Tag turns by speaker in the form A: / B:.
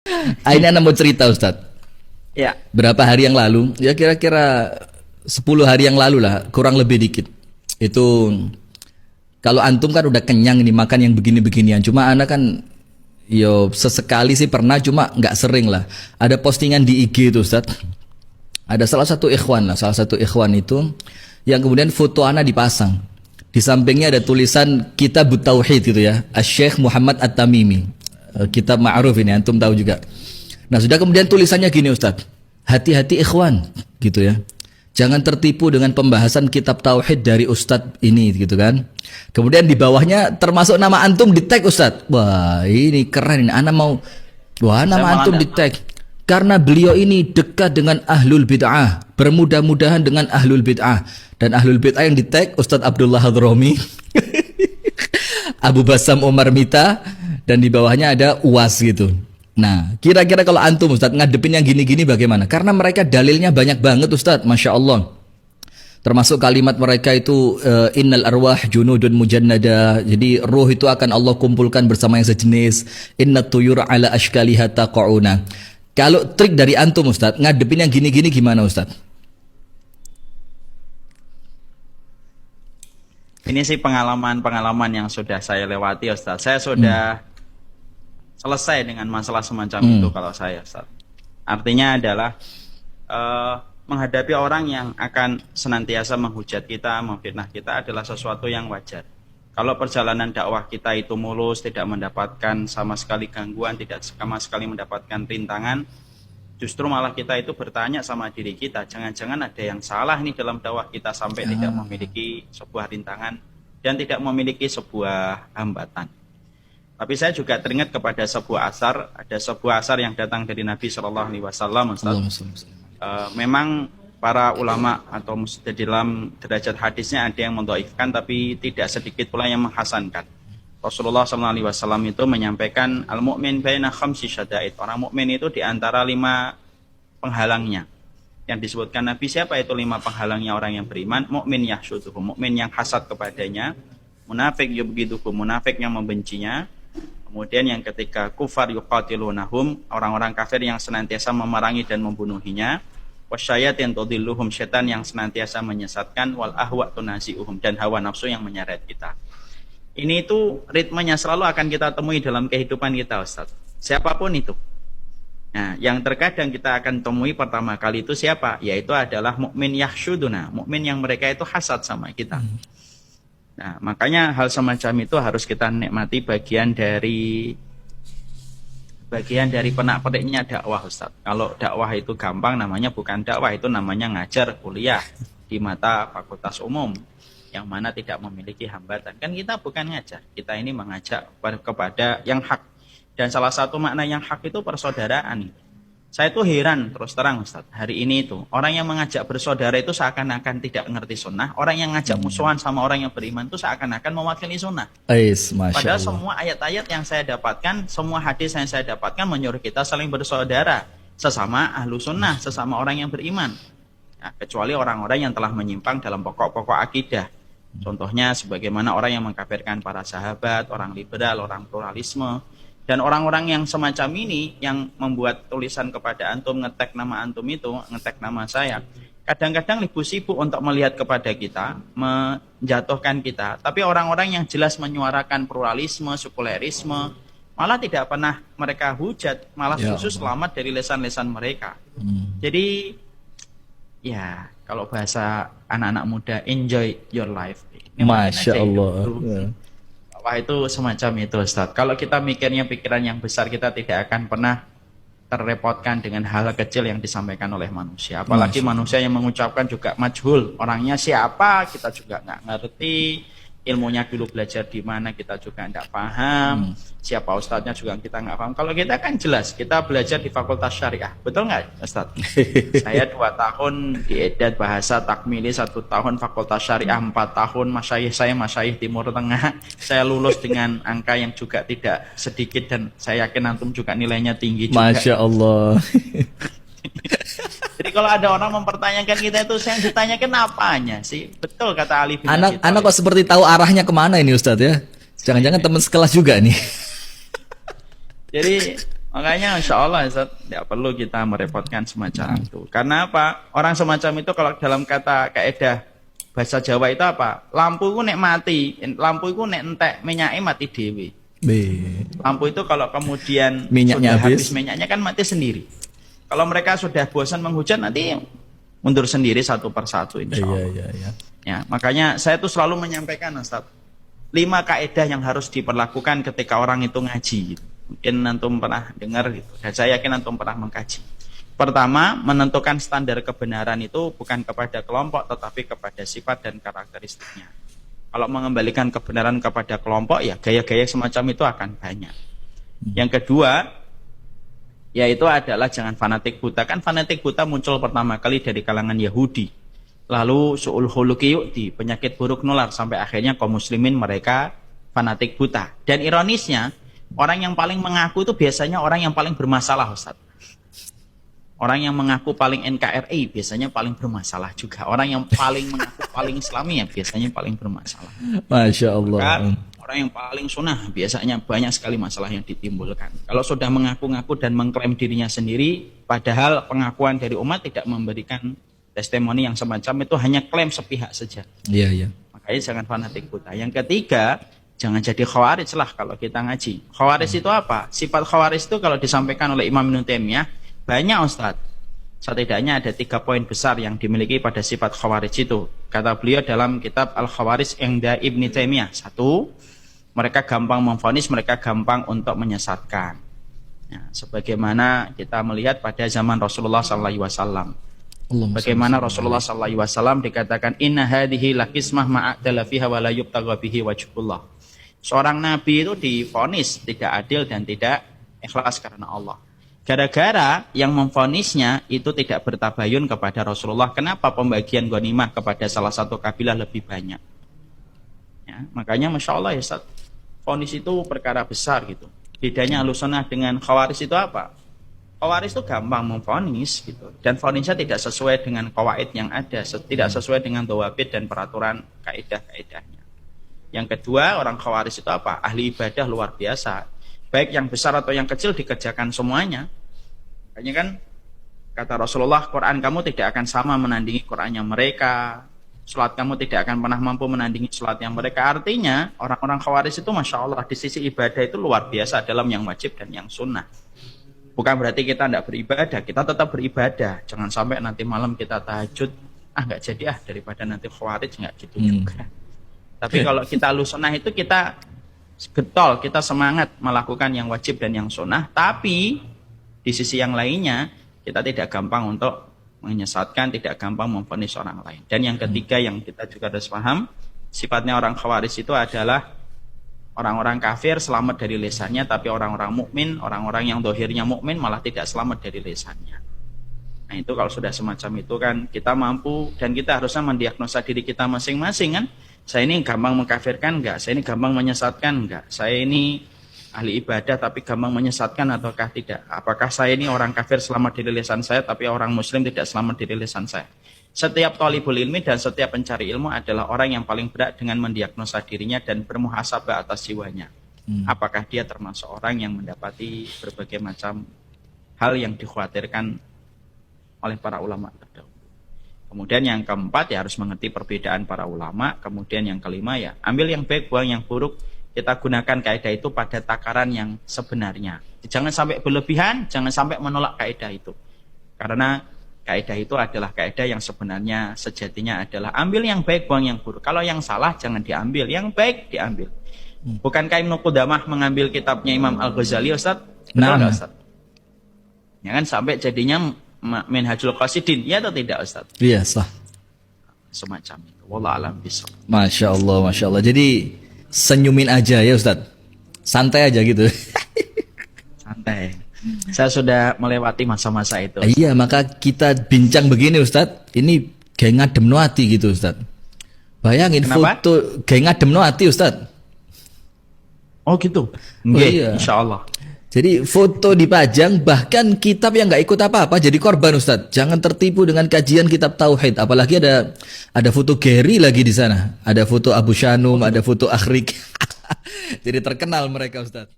A: Ini anak mau cerita Ustadz.
B: Ya,
A: Berapa hari yang lalu, ya kira-kira 10 hari yang lalu lah, kurang lebih dikit. Itu kalau antum kan udah kenyang nih makan yang begini-beginian. Cuma anak kan yo sesekali sih pernah, cuma nggak sering lah. Ada postingan di IG itu Ustadz. Ada salah satu ikhwan itu yang kemudian foto anak dipasang. Di sampingnya ada tulisan Kitab Tauhid gitu ya, Asy-Syaikh Muhammad At-Tamimi. Kitab ma'ruf ini antum tahu juga. Nah, sudah kemudian tulisannya gini Ustadz. Hati-hati ikhwan gitu ya. Jangan tertipu dengan pembahasan kitab tauhid dari Ustadz ini gitu kan. Kemudian di bawahnya termasuk nama antum di tag Ustadz. Wah, ini keren ini. Ana mau wah, nama antum di tag. Karena beliau ini dekat dengan ahlul bid'ah, bermudah-mudahan dengan ahlul bid'ah. Dan ahlul bid'ah yang di tag Ustadz Abdullah Hadromi, Abu Basam Umar Mita, dan di bawahnya ada UAS gitu. Nah, kira-kira kalau antum Ustadz ngadepin yang gini-gini bagaimana? Karena mereka dalilnya banyak banget Ustadz, Masya Allah. Termasuk kalimat mereka itu innal arwah junudun mujannada. Jadi ruh itu akan Allah kumpulkan bersama yang sejenis. Innat tuyur ala ashkaliha taqauna. Kalau trik dari antum Ustadz ngadepin yang gini-gini gimana Ustadz?
B: ini sih pengalaman-pengalaman yang sudah saya lewati, Ustaz. Saya sudah selesai dengan masalah semacam itu kalau saya, Ustaz. Artinya adalah menghadapi orang yang akan senantiasa menghujat kita, memfitnah kita adalah sesuatu yang wajar. Kalau perjalanan dakwah kita itu mulus, tidak mendapatkan sama sekali gangguan, tidak sama sekali mendapatkan rintangan, justru malah kita itu bertanya sama diri kita, jangan-jangan ada yang salah nih dalam dakwah kita sampai tidak memiliki sebuah rintangan dan tidak memiliki sebuah hambatan. Tapi saya juga teringat kepada sebuah asar, ada sebuah asar yang datang dari Nabi Shallallahu Alaihi Wasallam. Memang para ulama atau di dalam derajat hadisnya ada yang mendhaifkan, tapi tidak sedikit pula yang menghasankan. Rasulullah SAW itu menyampaikan al-mu'min baina khamsi syada'id. Orang mukmin itu di antara 5 penghalangnya. Yang disebutkan Nabi, siapa itu 5 penghalangnya orang yang beriman? Mukmin yahsyuduhu, mukmin yang hasad kepadanya. Munafik yubghiduhu, munafik yang membencinya. Kemudian yang ketiga, kufar yuqatilunahum, orang-orang kafir yang senantiasa memerangi dan membunuhinya. Wasyayatin tudilluhum, setan yang senantiasa menyesatkan. Wal ahwa tunasi'uhum, dan hawa nafsu yang menyeret kita. Ini itu ritmenya selalu akan kita temui dalam kehidupan kita, Ustaz. Siapapun itu. Nah, yang terkadang kita akan temui pertama kali itu siapa? Yaitu adalah mukmin yahsyuduna, mukmin yang mereka itu hasad sama kita. Nah, makanya hal semacam itu harus kita nikmati bagian dari penak-peniknya dakwah, Ustaz. Kalau dakwah itu gampang, namanya bukan dakwah, itu namanya ngajar kuliah di mata fakultas umum yang mana tidak memiliki hambatan. Kan kita bukan ngajar, kita ini mengajak kepada yang hak. Dan salah satu makna yang hak itu persaudaraan. Saya tuh heran terus terang Ustaz, hari ini itu orang yang mengajak bersaudara itu seakan-akan tidak mengerti sunnah. Orang yang ngajak musuhan sama orang yang beriman itu seakan-akan mewakili sunnah. Padahal semua ayat-ayat yang saya dapatkan, semua hadis yang saya dapatkan menyuruh kita saling bersaudara sesama ahlu sunnah, sesama orang yang beriman. Nah, kecuali orang-orang yang telah menyimpang dalam pokok-pokok akidah. Contohnya sebagaimana orang yang mengkafirkan para sahabat, orang liberal, orang pluralisme. Dan orang-orang yang semacam ini yang membuat tulisan kepada antum, ngetek nama antum itu, ngetek nama saya, kadang-kadang lebih sibuk untuk melihat kepada kita, menjatuhkan kita. Tapi orang-orang yang jelas menyuarakan pluralisme, sekulerisme, malah tidak pernah mereka hujat, malah justru selamat dari lesan-lesan mereka. Jadi ya, kalau bahasa anak-anak muda, enjoy your life. Ini
A: Masya Allah.
B: Wah, itu semacam itu, Ustaz. Kalau kita mikirnya pikiran yang besar, kita tidak akan pernah terrepotkan dengan hal kecil yang disampaikan oleh manusia. Apalagi manusia yang mengucapkan juga majhul. Orangnya siapa, kita juga nggak ngerti. Ilmunya dulu belajar di mana, kita juga nggak paham. Siapa ustadznya juga kita nggak paham. Kalau kita kan jelas, kita belajar di Fakultas Syariah. Betul nggak, Ustaz? Saya 2 tahun di Edat Bahasa Takmili, 1 tahun Fakultas Syariah, 4 tahun masyayikh saya, masyayikh Timur Tengah. Saya lulus dengan angka yang juga tidak sedikit dan saya yakin antum juga nilainya tinggi juga.
A: Masya Allah.
B: Jadi kalau ada orang mempertanyakan kita itu, yang ditanyakan apanya sih? Betul kata Ali bin Abi Thalib.
A: Anak kok seperti tahu arahnya kemana ini Ustadz ya? Jangan-jangan teman sekelas juga nih.
B: Jadi Makanya insya Allah Ustaz, tidak perlu kita merepotkan semacam itu. Karena apa? Orang semacam itu kalau dalam kata kaidah bahasa Jawa itu apa? Lampu itu nek mati, lampu itu nek entek minyaknya mati dewi. Lampu itu kalau kemudian
A: Minyaknya
B: sudah
A: habis.
B: habis minyaknya kan mati sendiri. Kalau mereka sudah bosan menghujan nanti mundur sendiri satu persatu insya Allah.
A: Iya.
B: Ya, makanya saya tuh selalu menyampaikan Ustaz, 5 kaidah yang harus diperlakukan ketika orang itu ngaji. Mungkin antum pernah dengar gitu, dan saya yakin antum pernah mengkaji. Pertama, menentukan standar kebenaran itu bukan kepada kelompok tetapi kepada sifat dan karakteristiknya. Kalau mengembalikan kebenaran kepada kelompok, ya gaya-gaya semacam itu akan banyak. Yang kedua, yaitu adalah jangan fanatik buta. Kan fanatik buta muncul pertama kali dari kalangan Yahudi. Lalu su'ul khuluqi yu'ti, penyakit buruk nular, sampai akhirnya kaum muslimin mereka fanatik buta. Dan ironisnya, orang yang paling mengaku itu biasanya orang yang paling bermasalah, Ustaz. Orang yang mengaku paling NKRI biasanya paling bermasalah juga. Orang yang paling mengaku paling Islami ya biasanya paling bermasalah.
A: Masya Allah.
B: Kan, orang yang paling sunnah biasanya banyak sekali masalah yang ditimbulkan. Kalau sudah mengaku-ngaku dan mengklaim dirinya sendiri, padahal pengakuan dari umat tidak memberikan testimoni yang semacam itu, hanya klaim sepihak saja.
A: Iya.
B: Makanya jangan fanatik buta. Yang ketiga, jangan jadi khawarij lah kalau kita ngaji. Khawarij itu apa? Sifat khawarij itu kalau disampaikan oleh Imam Ibnu Taimiyah banyak, Ustaz. Setidaknya ada 3 poin besar yang dimiliki pada sifat khawarij itu. Kata beliau dalam kitab Al-Khawarij Inda Ibnu Taimiyah. 1, mereka gampang memvonis, mereka gampang untuk menyesatkan. Ya, sebagaimana kita melihat pada zaman Rasulullah SAW. Bagaimana Rasulullah SAW dikatakan inna hadhihi lakismah ma'adala fiha wa la yubtagha bihi wajhullah. Seorang nabi itu divonis tidak adil dan tidak ikhlas karena Allah. Gara-gara yang memvonisnya itu tidak bertabayun kepada Rasulullah. Kenapa pembagian ghanimah kepada salah satu kabilah lebih banyak? Ya, makanya Masya Allah ya Ustaz, vonis itu perkara besar gitu. Bedanya Ahlussunnah dengan Khawarij itu apa? Khawarij itu gampang memvonis gitu, dan vonisnya tidak sesuai dengan qawaid yang ada, tidak sesuai dengan dhawabit dan peraturan kaidah-kaidahnya. Yang kedua, orang Khawarij itu apa? Ahli ibadah luar biasa. Baik yang besar atau yang kecil dikerjakan semuanya. Makanya kan kata Rasulullah, Quran kamu tidak akan sama menandingi Qurannya mereka, salat kamu tidak akan pernah mampu menandingi salatnya mereka. Artinya orang-orang Khawarij itu Masya Allah di sisi ibadah itu luar biasa dalam yang wajib dan yang sunnah. Bukan berarti kita tidak beribadah, kita tetap beribadah. Jangan sampai nanti malam kita tahajud, nggak jadi daripada nanti Khawarij, nggak gitu juga. Tapi kalau kita Ahlussunnah itu kita getol, kita semangat melakukan yang wajib dan yang sunnah, tapi di sisi yang lainnya kita tidak gampang untuk menyesatkan, tidak gampang memvonis orang lain. Dan yang ketiga yang kita juga harus paham, sifatnya orang Khawarij itu adalah orang-orang kafir selamat dari lisannya, tapi orang-orang mukmin, orang-orang yang dohirnya mukmin malah tidak selamat dari lisannya. Nah itu kalau sudah semacam itu kan kita mampu dan kita harusnya mendiagnosa diri kita masing-masing kan. Saya ini gampang mengkafirkan enggak? Saya ini gampang menyesatkan enggak? Saya ini ahli ibadah tapi gampang menyesatkan ataukah tidak? Apakah saya ini orang kafir selamat dari lisan saya tapi orang muslim tidak selamat dari lisan saya? Setiap thalibul ilmi dan setiap pencari ilmu adalah orang yang paling berat dengan mendiagnosa dirinya dan bermuhasabah atas jiwanya. Apakah dia termasuk orang yang mendapati berbagai macam hal yang dikhawatirkan oleh para ulama terdahulu. Kemudian yang keempat ya harus mengerti perbedaan para ulama. Kemudian yang kelima ya ambil yang baik, buang yang buruk. Kita gunakan kaidah itu pada takaran yang sebenarnya. Jangan sampai berlebihan, jangan sampai menolak kaidah itu. Karena kaidah itu adalah kaidah yang sebenarnya sejatinya adalah ambil yang baik, buang yang buruk. Kalau yang salah jangan diambil, yang baik diambil. Bukankah Ibnu Qudamah mengambil kitabnya Imam Al-Ghazali, Ustaz? Betul nggak, Ustaz? Jangan sampai jadinya Minhajul Qasidin, ya atau tidak, Ustaz?
A: Iya, sah.
B: Semacam itu. Wallahu a'lam bishawab.
A: Masya Allah. Jadi senyumin aja ya Ustaz. Santai aja gitu.
B: Santai. Saya sudah melewati masa-masa itu.
A: Iya, maka kita bincang begini Ustaz. Ini kayak ngadem no hati gitu Ustaz. Bayangin
B: Kenapa?
A: foto kayak ngadem no hati Ustaz.
B: Oh gitu. Nggih,
A: iya.
B: insyaallah.
A: Jadi foto dipajang, bahkan kitab yang nggak ikut apa-apa jadi korban Ustaz. Jangan tertipu dengan kajian kitab tauhid. Apalagi ada foto Gary lagi di sana. Ada foto Abu Shanum, ada foto Akhrik. Jadi terkenal mereka Ustaz.